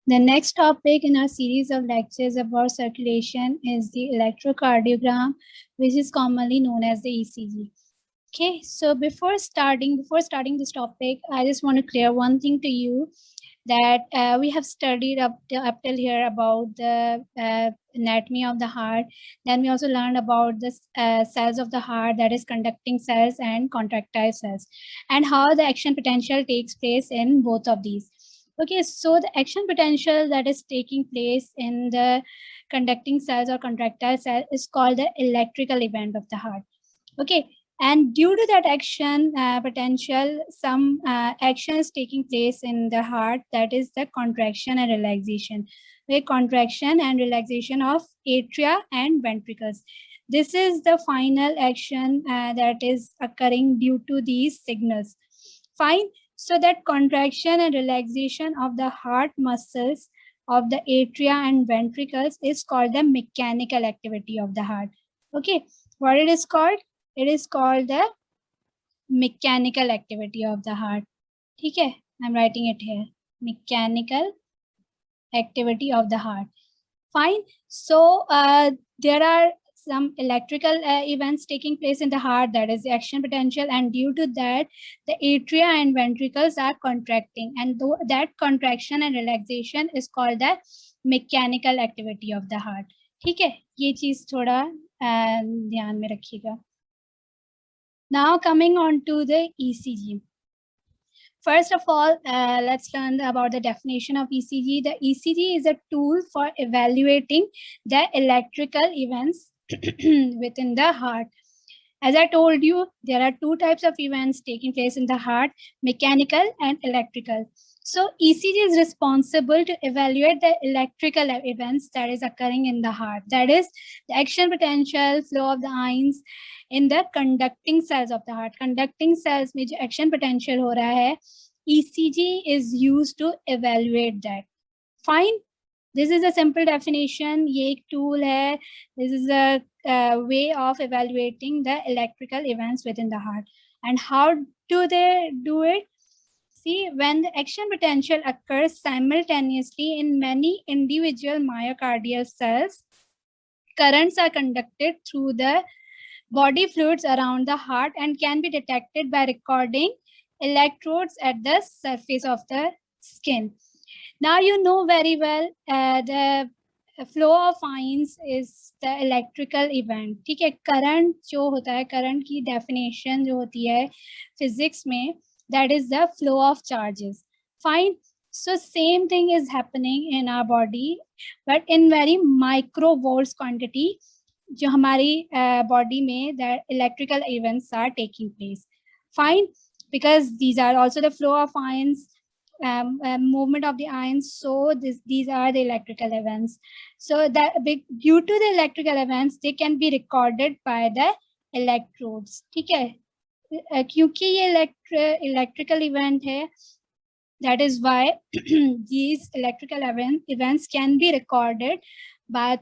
The next topic in our series of lectures about circulation is the electrocardiogram, which is commonly known as the ECG. Okay, so before starting this topic, I just want to clear one thing to you, that we have studied up till here about the anatomy of the heart. Then we also learned about the cells of the heart, that is conducting cells and contractile cells, and how the action potential takes place in both of these. Okay, so the action potential that is taking place in the conducting cells or contractile cell is called the electrical event of the heart. Okay, and due to that action potential, some action is taking place in the heart, that is the contraction and relaxation. The contraction and relaxation of atria and ventricles. This is the final action that is occurring due to these signals. Fine. So that contraction and relaxation of the heart muscles of the atria and ventricles is called the mechanical activity of the heart. Okay, what it is called? It is called the mechanical activity of the heart. Okay, I'm writing it here. Mechanical activity of the heart. Fine. So there are some electrical events taking place in the heart, that is the action potential, and due to that the atria and ventricles are contracting, and that contraction and relaxation is called the mechanical activity of the heart. ठीक है, ये चीज थोड़ा ध्यान में रखिएगा. Now coming on to the ECG. First of all, let's learn about the definition of ECG. The ECG is a tool for evaluating the electrical events within the heart. As I told you, there are two types of events taking place in the heart, mechanical and electrical. So ECG is responsible to evaluate the electrical events that is occurring in the heart. That is the action potential, flow of the ions in the conducting cells of the heart. Conducting cells में जो action potential हो रहा है, ECG is used to evaluate that. Fine. This is a simple definition. ये एक tool है. This is a way of evaluating the electrical events within the heart. And how do they do it? See, when the action potential occurs simultaneously in many individual myocardial cells, currents are conducted through the body fluids around the heart and can be detected by recording electrodes at the surface of the skin. Now you know very well the flow of ions is the electrical event. ठीक है, current जो होता है, current की definition जो होती है physics में, that is the flow of charges. Fine. So same thing is happening in our body, but in very microvolts quantity. जो हमारी body में the electrical events are taking place. Fine, because these are also the flow of ions, movement of the ions. So these are the electrical events. So that due to the electrical events, they can be recorded by the electrodes. ठीक है, क्योंकि ये electrical event है, that is why these electrical events can be recorded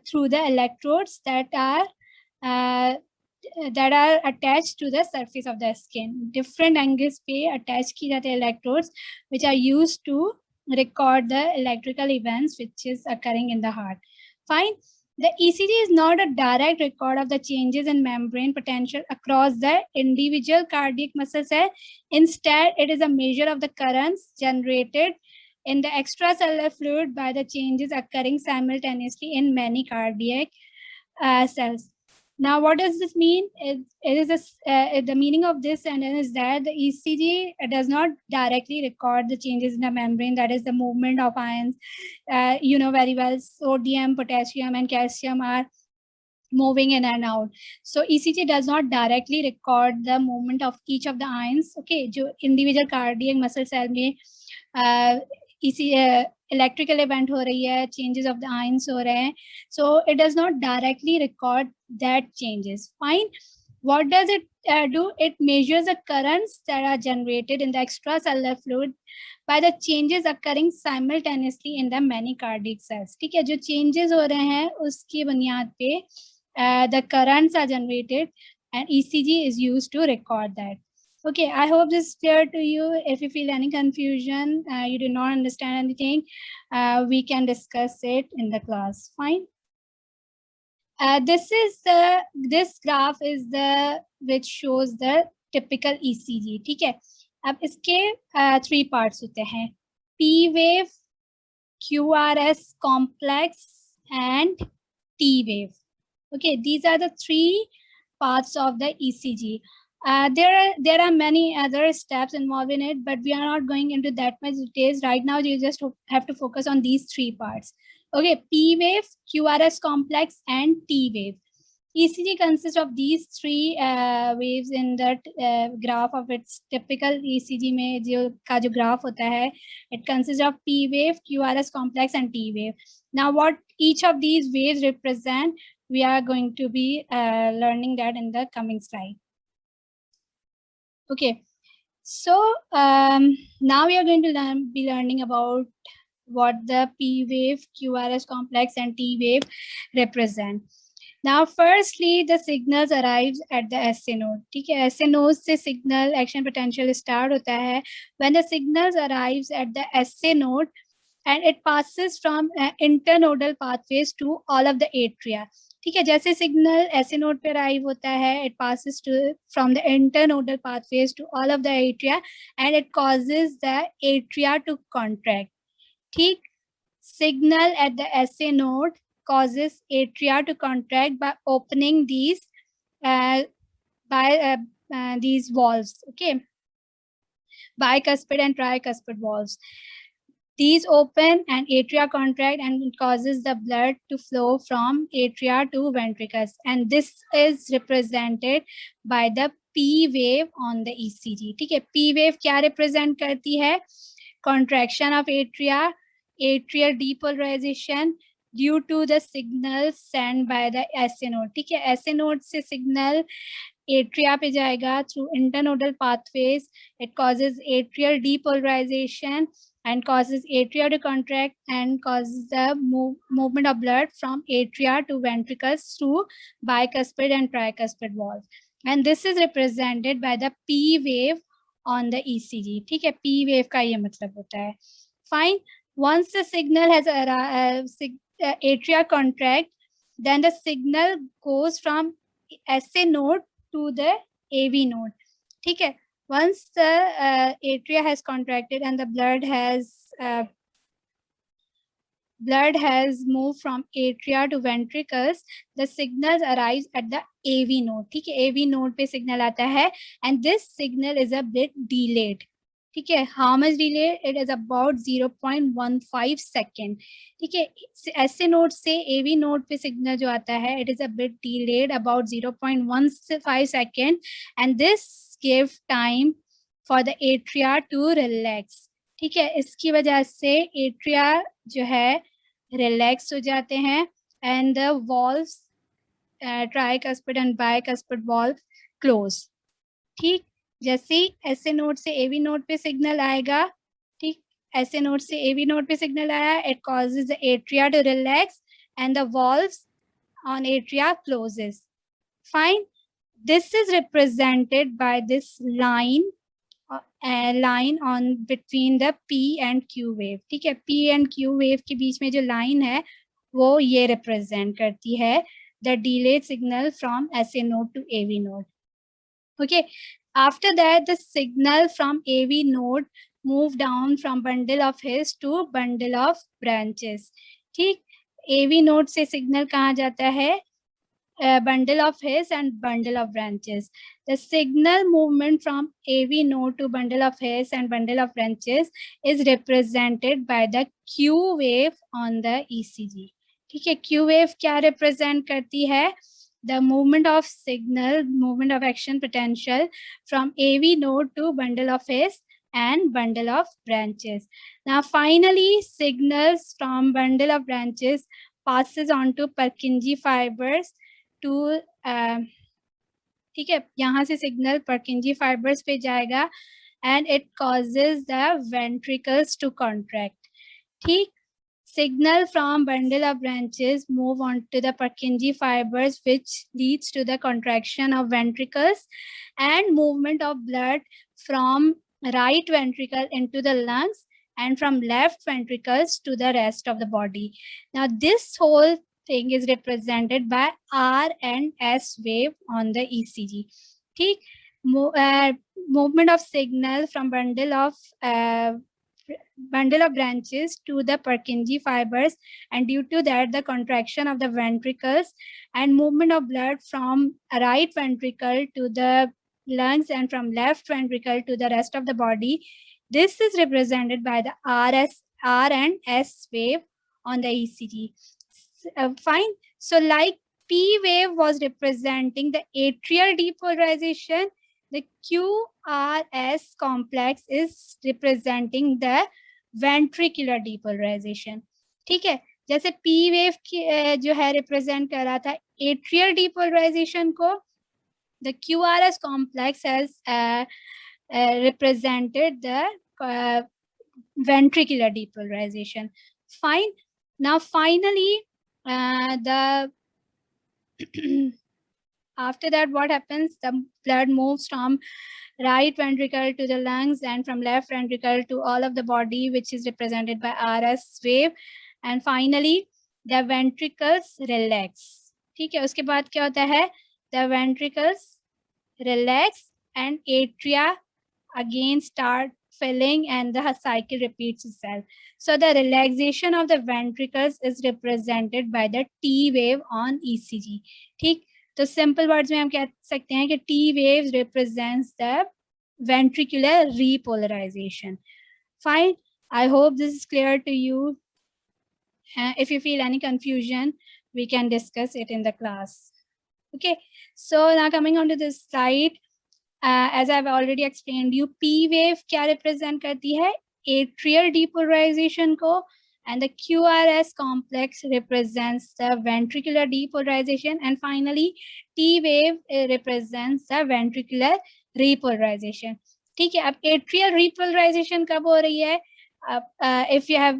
through the electrodes that are attached to the surface of the skin. Different angles पे attach की जाते हैं electrodes, which are used to record the electrical events which is occurring in the heart. Fine. The ECG is not a direct record of the changes in membrane potential across the individual cardiac muscles. Instead, it is a measure of the currents generated in the extracellular fluid by the changes occurring simultaneously in many cardiac cells. Now, what does this mean? The meaning of this sentence is that the ECG does not directly record the changes in the membrane, that is the movement of ions. You know very well, sodium, potassium, and calcium are moving in and out. So ECG does not directly record the movement of each of the ions. Okay, जो individual cardiac muscle cell में electrical event हो रही है, changes of the ions हो रहे हैं. So it does not directly record that changes. Fine. What does it do? It measures the currents that are generated in the extracellular fluid by the changes occurring simultaneously in the many cardiac cells. ठीक है, जो changes हो रहे हैं उसकी बुनियाद पे the currents are generated and ECG is used to record that. Okay, I hope this is clear to you. If you feel any confusion, you do not understand anything, we can discuss it in the class. Fine. This graph is the which shows the typical ECG. ठीक है. अब इसके 3 parts होते हैं. P wave, QRS complex and T wave. Okay, these are the 3 parts of the ECG. There are many other steps involved in it, but we are not going into that much details right now. You just have to focus on these 3 parts. Okay, P wave, QRS complex and T wave. ECG consists of these 3 waves in that graph of its typical ECG में जो graph होता है, it consists of P wave, QRS complex and T wave. Now what each of these waves represent, we are going to be learning that in the coming slide. Okay, so now we are going to be learning about what the P wave, QRS complex and T wave represent. Now, firstly, the signals arrives at the SA node. ठीक है, SA node से signal action potential start होता है. When the signals arrives at the SA node and it passes from internodal pathways to all of the atria. ठीक है, जैसे signal SA node पे arrive होता है, it passes from the internodal pathways to all of the atria and it causes the atria to contract. ठीक, signal at the SA node causes atria to contract by opening these these valves. Okay, bicuspid and tricuspid valves. These open and atria contract and it causes the blood to flow from atria to ventricles, and this is represented by the P wave on the ECG. ठीक है, P wave क्या represent करती है? Contraction of atria, atrial depolarization due to the signal sent by the SA node. ठीक है, SA node से signal atria पे जाएगा through internodal pathways. It causes atrial depolarization and causes atria to contract and causes the movement of blood from atria to ventricles through bicuspid and tricuspid valves. And this is represented by the P wave on the ECG. ठीक है, P wave का ये मतलब होता है. Fine. Once the signal has atria contract, then the signal goes from SA node to the AV node. ठीक है, once the atria has contracted and the blood has moved from atria to ventricles, the signals arrives at the AV node. ठीक है, AV node पे signal आता है and this signal is a bit delayed. ठीक है, how much delay? It is about 0.15 second. ठीक है, SA node से AV node पे signal जो आता है, it is a bit delayed, about 0.15 second, and this give time for the atria to relax. ठीक है, इसकी वजह से atria जो है relax हो जाते हैं and the valves tricuspid and bicuspid valve close. ठीक, जैसे SA node से AV node पे signal आएगा, ठीक, SA node से AV node पे signal आया, it causes the atria to relax and the valves on atria closes. Fine. This is represented by this line on between the P and Q wave. ठीक है, P and Q wave के बीच में जो line है वो ये represent करती है the delayed signal from SA node to AV node. Okay, after that the signal from AV node move down from bundle of hairs to bundle of branches. ठीक, AV node से signal कहाँ जाता है? Bundle of hairs and bundle of branches. The signal movement from AV node to bundle of hairs and bundle of branches is represented by the Q wave on the ECG. ठीक है, Q wave क्या represent करती है? The movement of signal, movement of action potential from AV node to bundle of hairs and bundle of branches. Now finally, signals from bundle of branches passes on to Purkinje fibers to ठीक है, यहाँ से signal Purkinje fibers पे जाएगा and it causes the ventricles to contract. ठीक, Signal from bundle of branches move on to the Purkinje fibers, which leads to the contraction of ventricles and movement of blood from right ventricle into the lungs and from left ventricles to the rest of the body. Now this whole thing is represented by R and S wave on the ECG. ठीक? Movement of signal from bundle of branches to the Purkinje fibers, and due to that the contraction of the ventricles and movement of blood from right ventricle to the lungs and from left ventricle to the rest of the body. This is represented by the R and S wave on the ECG. Fine. So like P wave was representing the atrial depolarization, the QRS complex is representing the ventricular depolarization. ठीक है, जैसे P wave जो है represent कर रहा था atrial depolarization को, the QRS complex has represented the ventricular depolarization. Fine. Now finally, after that what happens? The blood moves from right ventricle to the lungs and from left ventricle to all of the body, which is represented by RS wave, and finally the ventricles relax. ठीक है, उसके बाद क्या होता है? The ventricles relax and atria again start filling and the cycle repeats itself. So the relaxation of the ventricles is represented by the T wave on ECG. ठीक, तो simple words में हम कह सकते हैं कि T waves represents the ventricular repolarization. Fine. I hope this is clear to you. If you feel any confusion, we can discuss it in the class. Okay. So now coming on to this slide. As I've already explained you, P wave क्या represent करती है? Atrial depolarization को, and the QRS complex represents the ventricular depolarization, and finally T wave represents the ventricular repolarization. ठीक है, अब atrial repolarization कब हो रही है? If you have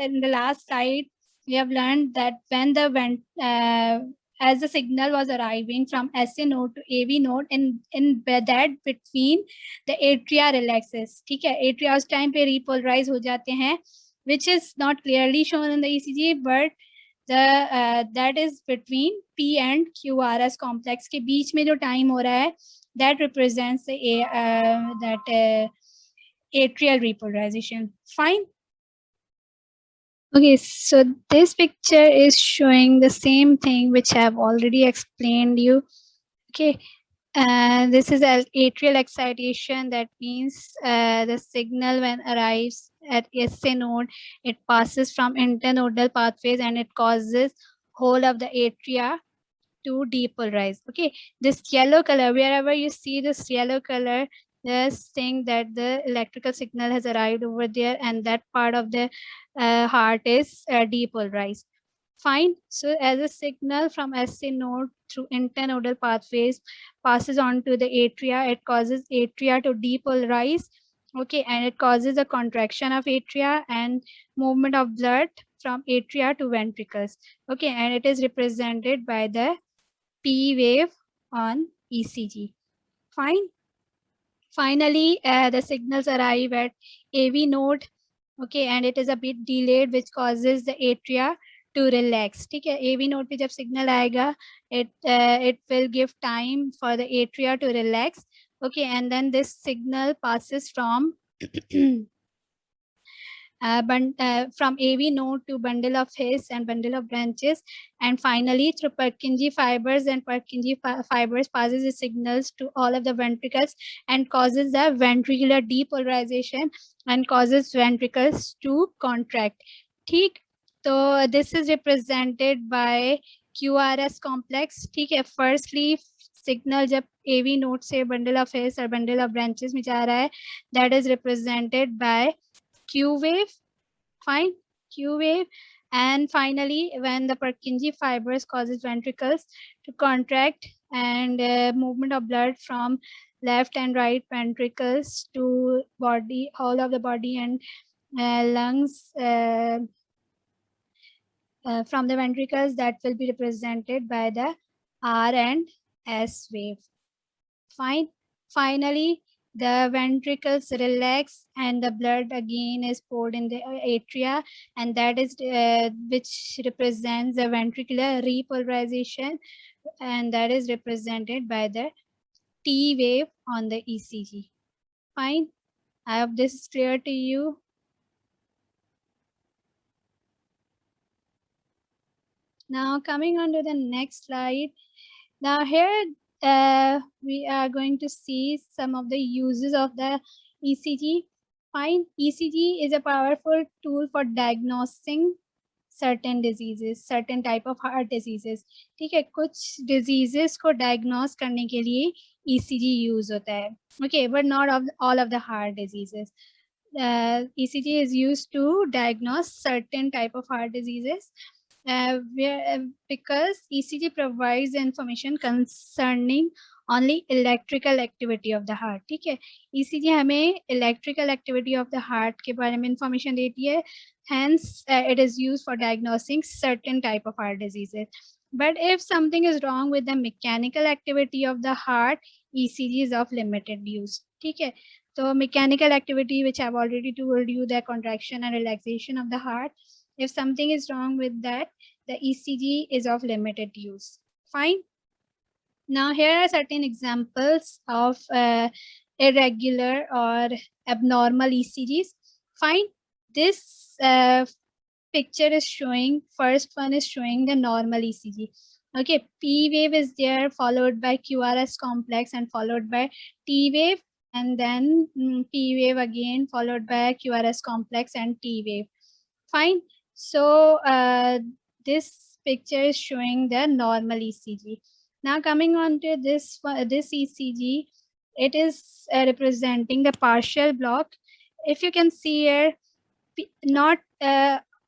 in the last slide, we have learned that when the as the signal was arriving from SA node to AV node, in that between the atria relaxes. ठीक है, atria उस time पे repolarize हो जाते हैं, which is not clearly shown in the ECG, but the that is between P and QRS complex के बीच में जो time हो रहा है, that represents the atrial repolarization. Fine. Okay, so this picture is showing the same thing which I have already explained you. Okay, this is an atrial excitation. That means the signal when arrives at SA node, it passes from internodal pathways and it causes whole of the atria to depolarize. Okay, this yellow color, wherever you see this yellow color, just think that the electrical signal has arrived over there and that part of the heart is depolarized. Fine. So as a signal from SA node through internodal pathways passes on to the atria, it causes atria to depolarize. Okay, and it causes a contraction of atria and movement of blood from atria to ventricles. Okay, and it is represented by the P wave on ECG. Fine. Finally, the signals arrive at AV node. Okay, and it is a bit delayed, which causes the atria to relax. ठीक है, AV node पे जब signal आएगा, it will give time for the atria to relax. Okay, and then this signal passes from from AV node to bundle of hairs and bundle of branches, and finally through Purkinje fibers, and Purkinje fibers passes the signals to all of the ventricles and causes the ventricular depolarization and causes ventricles to contract. ठीक, so this is represented by QRS complex. ठीक है, firstly signal जब AV node से bundle of hairs or bundle of branches में जा रहा है, that is represented by Q wave. Fine, Q wave. And finally, when the Purkinje fibers causes ventricles to contract and movement of blood from left and right ventricles to body, whole of the body and lungs, from the ventricles that will be represented by the R and S wave. Fine. Finally, the ventricles relax and the blood again is poured in the atria, and that is which represents the ventricular repolarization, and that is represented by the T wave on the ECG. Fine. I hope this is clear to you. Now coming on to the next slide. Now here we are going to see some of the uses of the ECG. Fine. ECG is a powerful tool for diagnosing certain diseases, certain type of heart diseases. ठीक है, कुछ diseases को diagnose करने के लिए ECG use होता है. Okay, but not of all of the heart diseases. ECG is used to diagnose certain type of heart diseases. Because ECG provides information concerning only electrical activity of the heart. ठीक है, ECG हमें electrical activity of the heart के बारे में information देती है. Hence, it is used for diagnosing certain type of heart diseases. But if something is wrong with the mechanical activity of the heart, ECG is of limited use. ठीक है, so mechanical activity, which I've already told you, the contraction and relaxation of the heart. If something is wrong with that, the ECG is of limited use. Fine. Now here are certain examples of irregular or abnormal ECGs. Fine. This picture is showing, first one is showing the normal ECG. Okay, P wave is there, followed by QRS complex and followed by T wave, and then P wave again, followed by QRS complex and T wave. Fine. So this picture is showing the normal ECG. Now coming on to this ECG, it is representing the partial block. If you can see here, not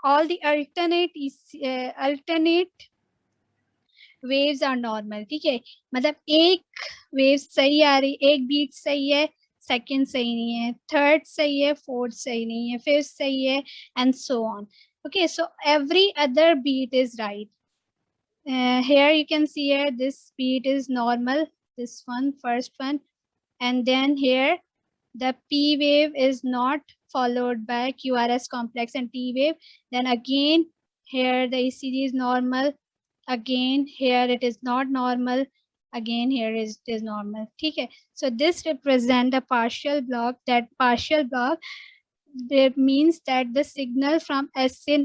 all the alternate waves are normal. ठीक है, मतलब एक wave सही आ रही, एक beat सही है, second सही नहीं है, third सही है, fourth सही नहीं है, fifth सही है, and so on. Okay, so every other beat is right. Here you can see here this beat is normal, this one, first one, and then here the P wave is not followed by QRS complex and T wave. Then again here the ECG is normal, again here it is not normal, again here it is normal. ठीक है, so this represent the partial block. That partial block, that means that the signal from SA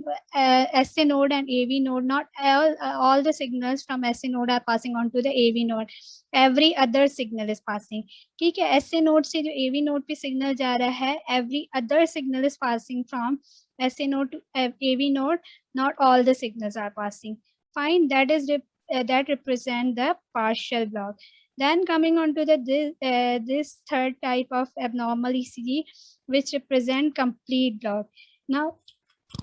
node and AV node, not all the signals from SA node are passing on to the AV node. Every other signal is passing. ठीक है, SA node से जो AV node पे signal जा रहा है, every other signal is passing from SA node to AV node. Not all the signals are passing. Fine, that is that represent the partial block. Then coming on to this third type of abnormal ECG, which represent complete block. Now,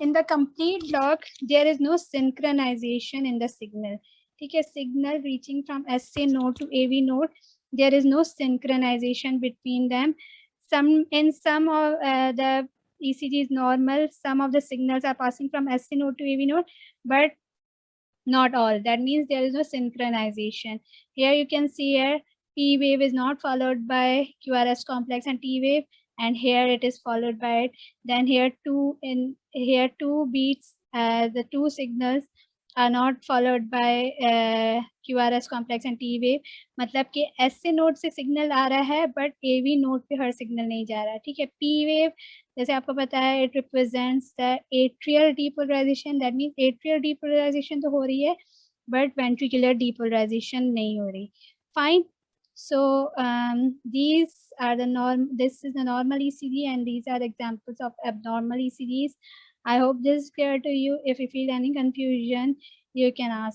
in the complete block, there is no synchronization in the signal. ठीक है, signal reaching from SA node to AV node, there is no synchronization between them. In some of the ECG is normal, some of the signals are passing from SA node to AV node, but not all. That means there is no synchronization. Here you can see here P wave is not followed by QRS complex and T wave, and here it is followed by it. Then here two beats, the two signals are not followed by QRS complex and T wave. मतलब कि SA node से signal आ रहा है, but AV node पे हर signal नहीं जा रहा. ठीक है, P wave जैसे आपको पता है, it represents the atrial depolarization. That means atrial depolarization तो हो रही है, but ventricular depolarization नहीं हो रही. Fine. So these are the this is the normal ECG, and these are the examples of abnormal ECGs. I hope this is clear to you. If you feel any confusion, you can ask